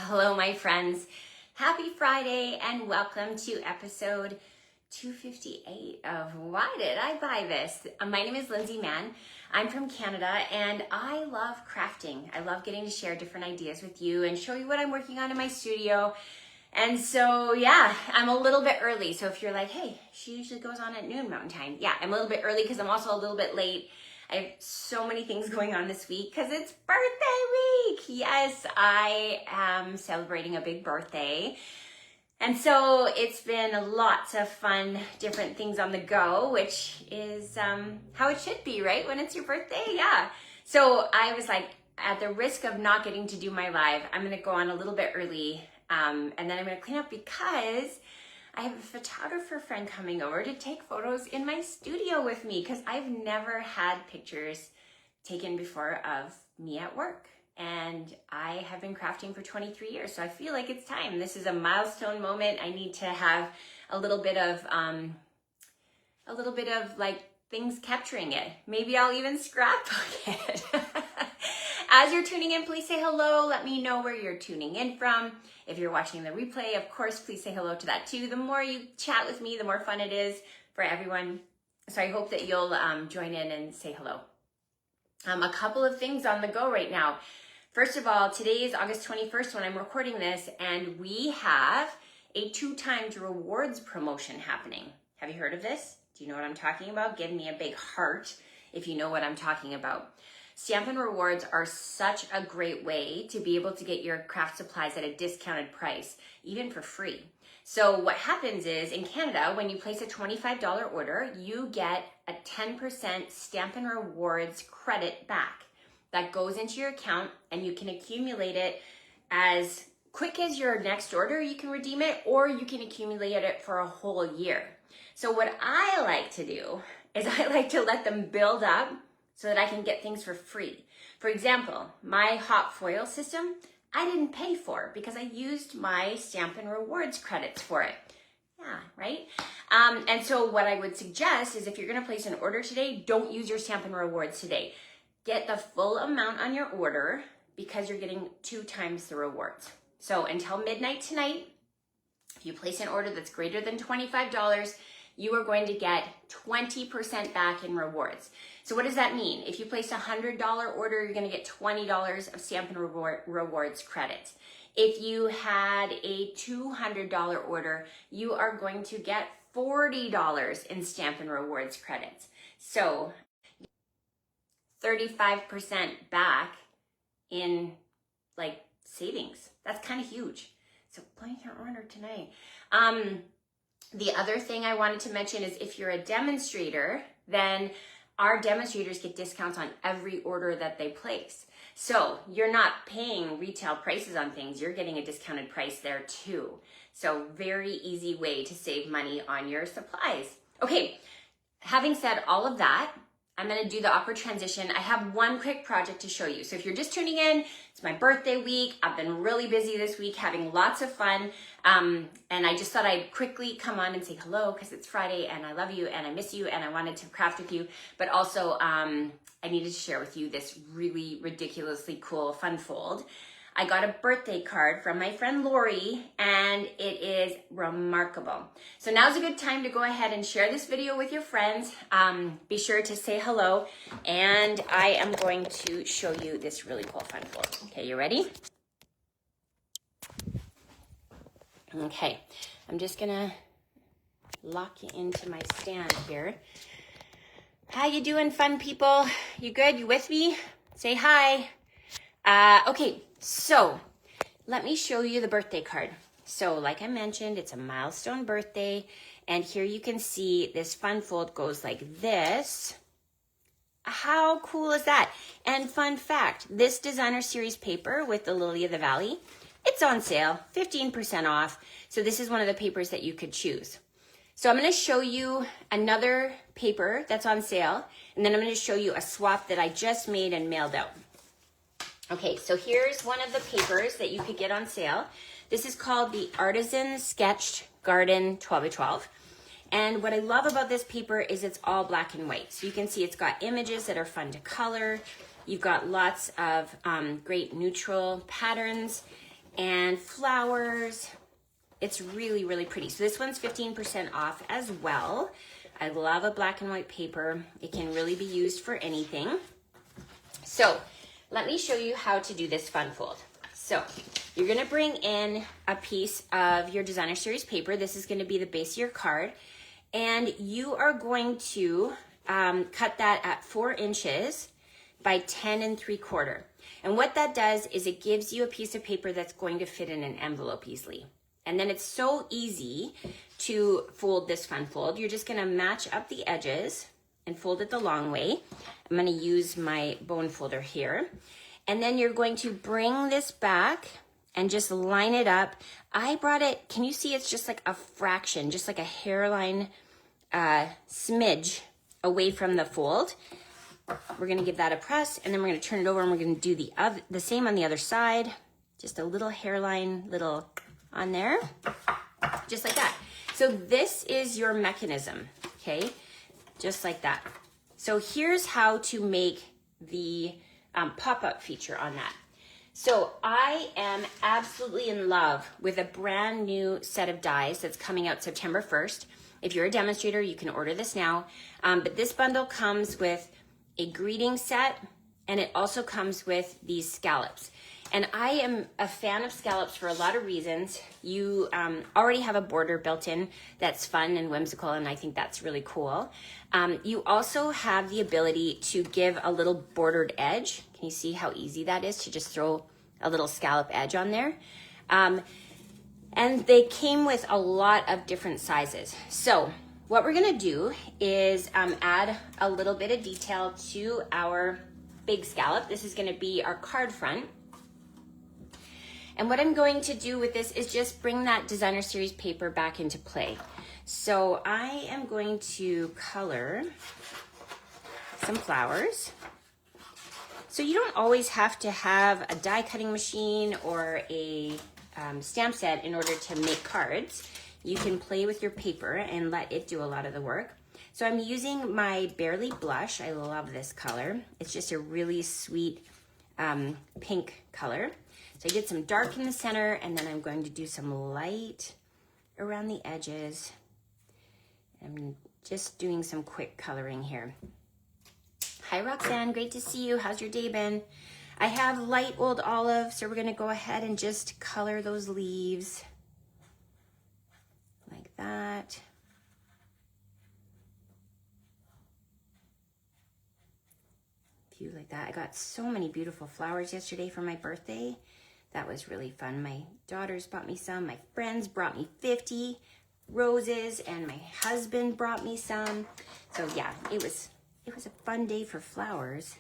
Hello, my friends. Happy Friday and welcome to episode 258 of Why Did I Buy This? My name is Lynsay Mann. I'm from Canada and I love crafting. I love getting to share different ideas with you and show you what I'm working on in my studio. And so, yeah, I'm a little bit early. So if you're like, hey, she usually goes on at noon Mountain Time. Yeah, I'm a little bit early because I'm also a little bit late. I have so many things going on this week because it's birthday week. Yes, I am celebrating a big birthday. And so it's been lots of fun, different things on the go, which is how it should be, right? When it's your birthday, yeah. So I was like, at the risk of not getting to do my live, I'm gonna go on a little bit early and then I'm gonna clean up because I have a photographer friend coming over to take photos in my studio with me because I've never had pictures taken before of me at work. And I have been crafting for 23 years, so I feel like it's time. This is a milestone moment. I need to have a little bit of like things capturing it. Maybe I'll even scrapbook it. As you're tuning in, please say hello. Let me know where you're tuning in from. If you're watching the replay, of course, please say hello to that too. The more you chat with me, the more fun it is for everyone. So I hope that you'll join in and say hello. A couple of things on the go right now. First of all, today is August 21st when I'm recording this, and we have a 2x rewards promotion happening. Have you heard of this? Do you know what I'm talking about? Give me a big heart if you know what I'm talking about. Stampin' rewards are such a great way to be able to get your craft supplies at a discounted price, even for free. So what happens is in Canada, when you place a $25 order, you get a 10% Stampin' rewards credit back. That goes into your account and you can accumulate it as quick as your next order. You can redeem it or you can accumulate it for a whole year. So what I like to do is I like to let them build up so that I can get things for free. For example, my hot foil system, I didn't pay for because I used my Stampin' rewards credits for it. Yeah, right? And so what I would suggest is if you're gonna place an order today, don't use your Stampin' rewards today. Get the full amount on your order because you're getting 2x the rewards. So until midnight tonight, if you place an order that's greater than $25, you are going to get 20% back in rewards. So what does that mean? If you place a $100 order, you're gonna get $20 of Stampin' rewards credit. If you had a $200 order, you are going to get $40 in Stampin' rewards credits. So 35% back in like savings. That's kind of huge. So place your order tonight. The other thing I wanted to mention is if you're a demonstrator, then our demonstrators get discounts on every order that they place. So you're not paying retail prices on things, you're getting a discounted price there too. So very easy way to save money on your supplies. Okay, having said all of that, I'm gonna do the awkward transition. I have one quick project to show you. So if you're just tuning in, it's my birthday week. I've been really busy this week, having lots of fun. And I just thought I'd quickly come on and say hello because it's Friday and I love you and I miss you and I wanted to craft with you. But also I needed to share with you this really ridiculously cool fun fold. I got a birthday card from my friend Lori and it is remarkable. So now's a good time to go ahead and share this video with your friends. Be sure to say hello and I am going to show you this really cool fun fold. Okay, you ready? Okay, I'm just gonna lock you into my stand here. How you doing, fun people? You good? You with me? Say hi. Okay, so let me show you the birthday card. So like I mentioned, it's a milestone birthday, and here you can see this fun fold goes like this. How cool is that? And fun fact, this designer series paper with the Lily of the Valley, it's on sale, 15% off. So this is one of the papers that you could choose. So I'm gonna show you another paper that's on sale, and then I'm gonna show you a swap that I just made and mailed out. Okay, so here's one of the papers that you could get on sale. This is called the Artisan Sketched Garden 12x12. And what I love about this paper is it's all black and white. So you can see it's got images that are fun to color. You've got lots of great neutral patterns. and flowers. It's really, really pretty. So this one's 15% off as well. I love a black and white paper. It can really be used for anything. So let me show you how to do this fun fold. So you're gonna bring in a piece of your designer series paper. This is gonna be the base of your card. And you are going to cut that at 4 inches by 10 3/4. And what that does is it gives you a piece of paper that's going to fit in an envelope easily. And then it's so easy to fold this fun fold. You're just gonna match up the edges and fold it the long way. I'm gonna use my bone folder here. And then you're going to bring this back and just line it up. I brought it, can you see it's just like a fraction, just like a hairline smidge away from the fold. We're gonna give that a press, and then we're gonna turn it over and we're gonna do the same on the other side. Just a little hairline, little on there, just like that. So this is your mechanism, okay? Just like that. So here's how to make the pop-up feature on that. So I am absolutely in love with a brand new set of dies that's coming out September 1st. If you're a demonstrator, you can order this now. But this bundle comes with a greeting set, and it also comes with these scallops. And I am a fan of scallops for a lot of reasons. You already have a border built in that's fun and whimsical, and I think that's really cool. You also have the ability to give a little bordered edge. Can you see how easy that is to just throw a little scallop edge on there? And they came with a lot of different sizes. So what we're gonna do is add a little bit of detail to our big scallop. This is gonna be our card front. And what I'm going to do with this is just bring that designer series paper back into play. So I am going to color some flowers. So you don't always have to have a die cutting machine or a stamp set in order to make cards. You can play with your paper and let it do a lot of the work. So I'm using my Barely Blush. I love this color. It's just a really sweet pink color. So I did some dark in the center, and then I'm going to do some light around the edges. I'm just doing some quick coloring here. Hi Roxanne, great to see you. How's your day been? I have light old olive, so we're gonna go ahead and just color those leaves like that. Few like that. I got so many beautiful flowers yesterday for my birthday. That was really fun. My daughters bought me some, my friends brought me 50 roses, and my husband brought me some. So yeah, it was a fun day for flowers.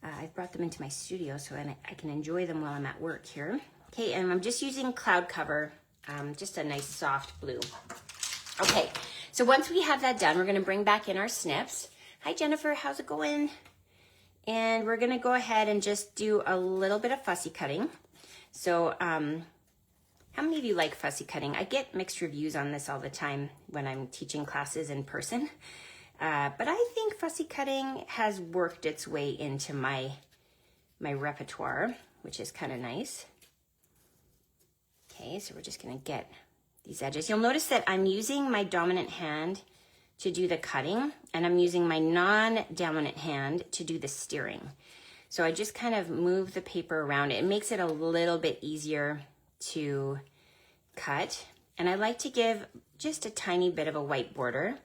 I brought them into my studio so I can enjoy them while I'm at work here. Okay, and I'm just using cloud cover, just a nice soft blue. Okay, so once we have that done, we're gonna bring back in our snips. Hi Jennifer, how's it going? And we're gonna go ahead and just do a little bit of fussy cutting. So how many of you like fussy cutting? I get mixed reviews on this all the time when I'm teaching classes in person. But I think fussy cutting has worked its way into my repertoire, which is kind of nice. Okay, so we're just gonna get these edges. You'll notice that I'm using my dominant hand to do the cutting, and I'm using my non-dominant hand to do the steering. So I just kind of move the paper around. It makes it a little bit easier to cut. And I like to give just a tiny bit of a white border.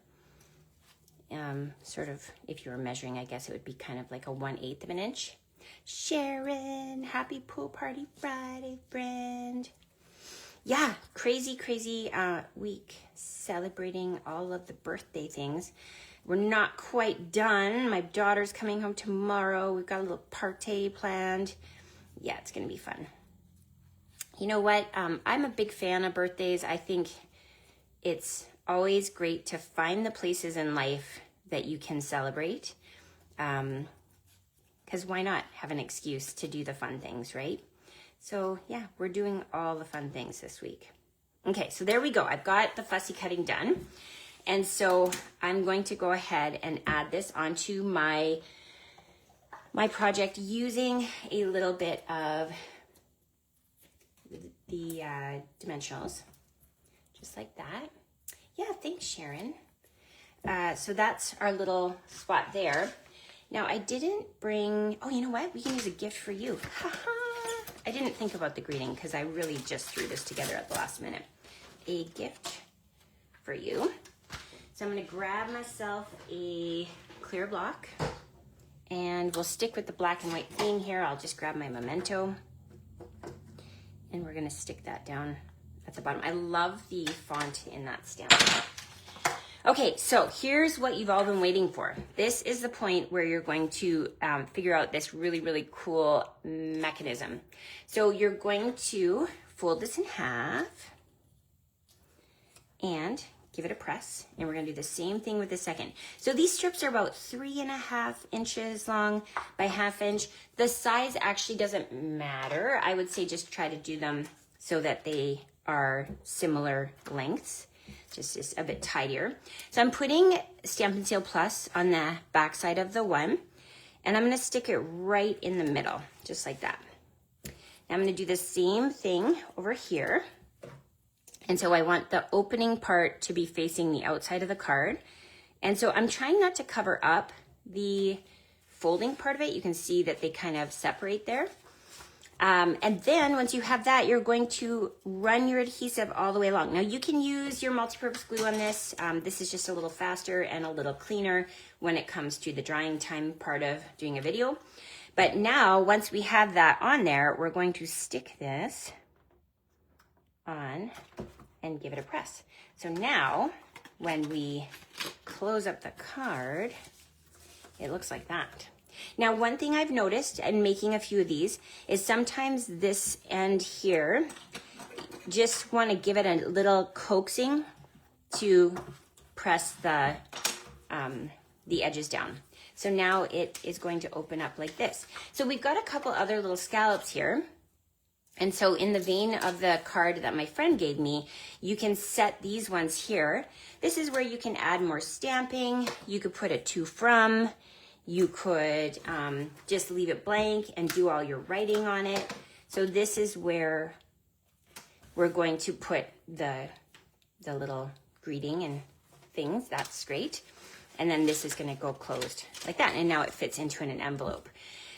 Sort of, if you were measuring, I guess it would be kind of like a 1/8 of an inch. Sharon, happy pool party Friday, friend. Yeah, crazy week celebrating all of the birthday things. We're not quite done. My daughter's coming home tomorrow. We've got a little party planned. Yeah, it's gonna be fun. You know what? I'm a big fan of birthdays. I think it's always great to find the places in life that you can celebrate. Because why not have an excuse to do the fun things, right? So yeah, we're doing all the fun things this week. Okay, so there we go. I've got the fussy cutting done. And so I'm going to go ahead and add this onto my project using a little bit of the dimensionals, just like that. Yeah, thanks, Sharon. So that's our little spot there. Now I didn't bring, oh, you know what? We can use a gift for you. I didn't think about the greeting because I really just threw this together at the last minute. A gift for you. So I'm gonna grab myself a clear block and we'll stick with the black and white theme here. I'll just grab my memento and we're gonna stick that down at the bottom. I love the font in that stamp. Okay, so here's what you've all been waiting for. This is the point where you're going to figure out this really, really cool mechanism. So you're going to fold this in half and give it a press. And we're gonna do the same thing with the second. So these strips are about 3.5 inches long by 1/2 inch. The size actually doesn't matter. I would say just try to do them so that they are similar lengths. Just is a bit tidier. So I'm putting Stampin' Seal Plus on the back side of the one, and I'm gonna stick it right in the middle, just like that. Now I'm gonna do the same thing over here. And so I want the opening part to be facing the outside of the card. And so I'm trying not to cover up the folding part of it. You can see that they kind of separate there. And then once you have that, you're going to run your adhesive all the way along. Now you can use your multi-purpose glue on this. This is just a little faster and a little cleaner when it comes to the drying time part of doing a video. But now, once we have that on there, we're going to stick this on and give it a press. So now, when we close up the card, it looks like that. Now, one thing I've noticed in making a few of these is sometimes this end here, just want to give it a little coaxing to press the edges down. So now it is going to open up like this. So we've got a couple other little scallops here. And so in the vein of the card that my friend gave me, you can set these ones here. This is where you can add more stamping. You could put a to from. You could just leave it blank and do all your writing on it. So this is where we're going to put the little greeting and things. That's great. And then this is going to go closed like that. And now it fits into an envelope.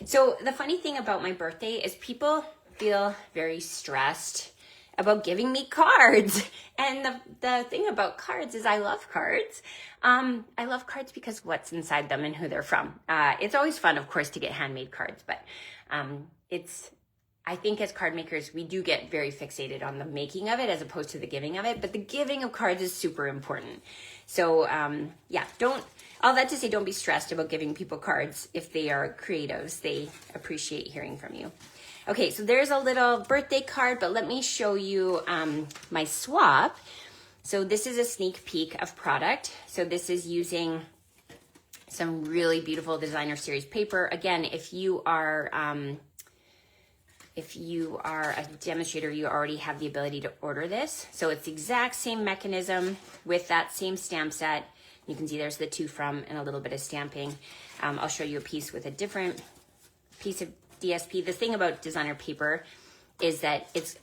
So the funny thing about my birthday is people feel very stressed about giving me cards. And the thing about cards is I love cards. I love cards because what's inside them and who they're from. It's always fun, of course, to get handmade cards, but I think as card makers, we do get very fixated on the making of it as opposed to the giving of it, but the giving of cards is super important. So yeah, all that to say, don't be stressed about giving people cards if they are creatives. They appreciate hearing from you. Okay, so there's a little birthday card, but let me show you my swap. So this is a sneak peek of product. So this is using some really beautiful designer series paper. Again, if you are a demonstrator, you already have the ability to order this. So it's the exact same mechanism with that same stamp set. You can see there's the to from and a little bit of stamping. I'll show you a piece with a different piece of DSP. The thing about designer paper is that it's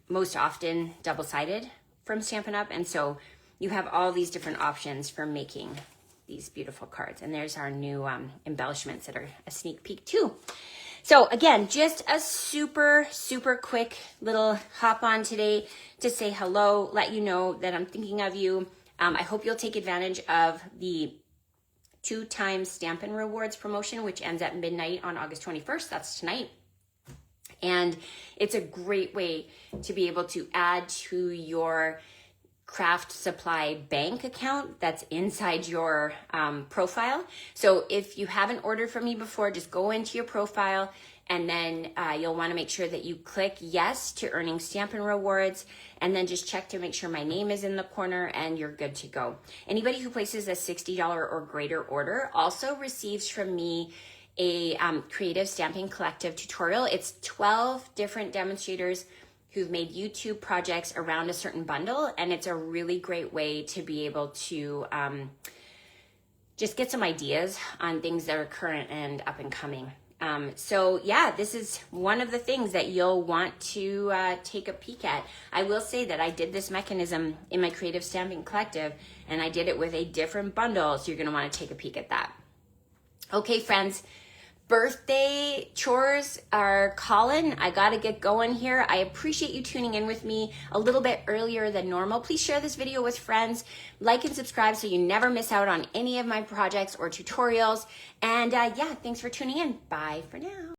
most often double-sided from Stampin' Up! And so you have all these different options for making these beautiful cards. And there's our new embellishments that are a sneak peek too. So again, just a super, super quick little hop on today to say hello, let you know that I'm thinking of you. I hope you'll take advantage of the 2x Stampin' Rewards promotion, which ends at midnight on August 21st. That's tonight. And it's a great way to be able to add to your craft supply bank account that's inside your profile. So if you haven't ordered from me before, just go into your profile and then you'll want to make sure that you click yes to earning Stampin' Rewards, and then just check to make sure my name is in the corner and you're good to go. Anybody who places a $60 or greater order also receives from me a creative stamping collective tutorial. It's 12 different demonstrators who've made YouTube projects around a certain bundle, and it's a really great way to be able to just get some ideas on things that are current and up and coming. So yeah, this is one of the things that you'll want to take a peek at. I will say that I did this mechanism in my Creative Stamping Collective, and I did it with a different bundle, so you're gonna wanna take a peek at that. Okay, friends, birthday chores are calling. I gotta get going here. I appreciate you tuning in with me a little bit earlier than normal. Please share this video with friends, like and subscribe so you never miss out on any of my projects or tutorials. And yeah, thanks for tuning in. Bye for now.